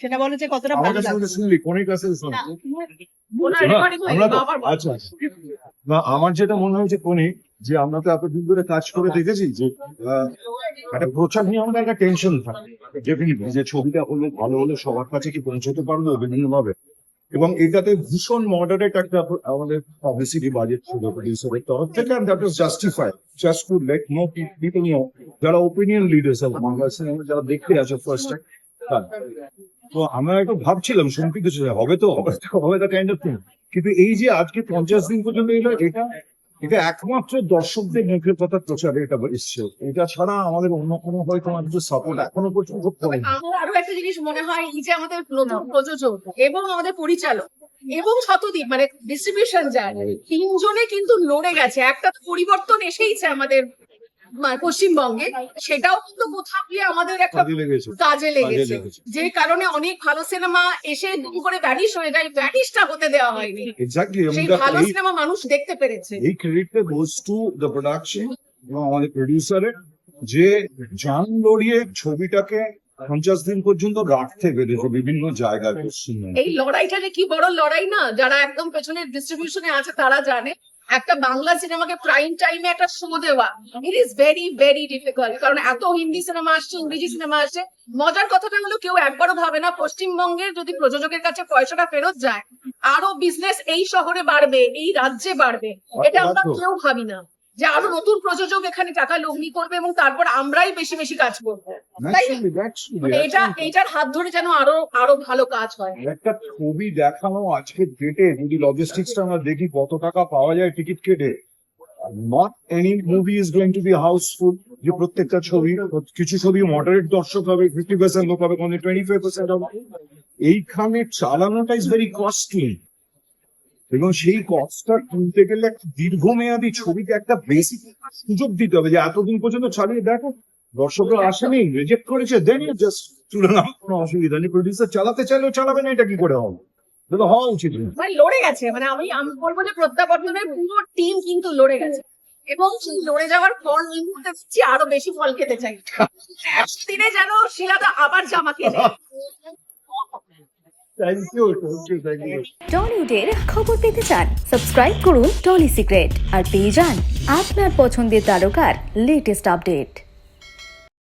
সেটা বলো যে কতটা আমার ভালো কাছে লাগছে। শুনলি কোনের কাছে শুনলি ওনার না, recording হয়নি, আমরা তো বাবার বলো। আচ্ছা না, আমার যেটা মনে হয়েছে কোনি যে আমরা তো এতদিন ধরে কাজ করে দেখেছি যে একটা প্রচার নিয়ে আমাদের একটা টেনশন থাকে ডেফিনেটলি যে ছবিটা হলে ভালো হলে সবার কাছে কি পৌঁছতে পারবে বিভিন্ন ভাবে, এবং এটাতে ভীষণ মডারেট একটা আমাদের পাবলিসিটি বাজেট ছিল প্রডিউসারের তরফ থেকে, and that was justified just to let know people know যারা opinion leaders of Bangla cinema যারা দেখতে আসে ফার্স্ট টাইম। তো আমরা একটু ভাবছিলাম শুনতে কিছু হবে তো হবে দ্য কাইন্ড অফ থিং, কিন্তু এই যে আজকে 50 দিন পর্যন্ত এলো, এটা এটা একমাত্র দর্শকদের মুখের কথা প্রচারে এটা এসছে, এটা ছাড়া আমাদের অন্য কোনো হয়তো আমাদের সাপোর্ট এখনো পর্যন্ত করেনি। আমার আরো একটা জিনিস মনে হয়, এই যে আমাদের নতুন প্রযোজক এবং আমাদের পরিচালক এবং শতদ্বীপ মানে ডিস্ট্রিবিউশন যায়, তিনজনে কিন্তু লড়ে গেছে। একটা তো পরিবর্তন এসেইছে আমাদের পশ্চিমবঙ্গে, সেটাও কিন্তু কোথাও গিয়ে আমাদের একটা কাজে লেগেছে। কাজে লেগেছে, লেগেছে। যে কারণে অনেক ভালো সিনেমা এসে দুম করে ভ্যানিশ হয়ে যায়, ভ্যানিশটা হতে দেওয়া হয়নি। এক্স্যাক্টলি, সেই ভালো সিনেমা মানুষ দেখতে পেরেছে। এই ক্রেডিটটা গোজ টু দ্য প্রোডাকশন এবং আমাদের প্রডিউসারের, যে জান লড়িয়ে ছবিটাকে 50 দিন পর্যন্ত রাখতে পেরেছে বিভিন্ন জায়গায় পশ্চিমবঙ্গে। এই লড়াইটা যে কি বড় লড়াই না, যারা একদম পেছনের ডিস্ট্রিবিউশনে আছে তারা জানে। একটা বাংলা সিনেমাকে প্রাইম টাইমে একটা শো দেওয়া, it is very very difficult, কারণ এত হিন্দি সিনেমা আসছে, ইংরেজি সিনেমা আসছে। মজার কথাটা হলো কেউ একবারও ভাবে না পশ্চিমবঙ্গের যদি প্রযোজকের কাছে পয়সাটা ফেরত যায়, আরো বিজনেস এই শহরে বাড়বে, এই রাজ্যে বাড়বে। এটা আমরা কেউ ভাবি না যে আরো নতুন প্রযোজক এখানে টাকা লগ্নি করবে এবং তারপর আমরাই বেশি বেশি কাজ করবো। তাই না? মানে এটার হাত ধরে যেন আরো আরো ভালো কাজ হয়। একটা ছবি দেখানো আজকে ডেটে যদি লজিস্টিক্সটা আমরা দেখি কত টাকা পাওয়া যায় টিকিট কেটে, not any movie is going to be housefull. যে প্রত্যেকটা ছবি, কিছু ছবি মডারেট দর্শক হবে, 50% লোক হবে, 25% হবে। এইখানে চালানোটা ইজ ভেরি কস্টলি, এবং সেই কস্টটা তুলতে গেলে একটা দীর্ঘমেয়াদী ছবিকে একটা বেসিক সুযোগ দিতে হবে যে এতদিন পর্যন্ত চালিয়ে দেখো, দর্শকরা আসেনি, রিজেক্ট করেছে, দেন ইউ জাস্ট তুলে নাও, কোনো অসুবিধা নেই। প্রডিউসার চালাতে চাইলেও চালাবে না, এটা কি করে হবে? এটা তো হওয়া উচিত না। মানে লড়ে গেছে, মানে আমি বলবো যে প্রত্যাবর্তনের পুরো টিম কিন্তু লড়ে গেছে, এবং সেই লড়ে যাওয়ার ফল এই মুহূর্তে পাচ্ছি, আরো বেশি ফল খেতে চাই। একদিনে যেন শিলাদা আবার জামা কেনে। Thank you, thank you. টলিউডের খবর পেতে চান, সাবস্ক্রাইব করুন টলি সিক্রেট আর পেয়ে যান আপনার পছন্দের তারকার লেটেস্ট আপডেট।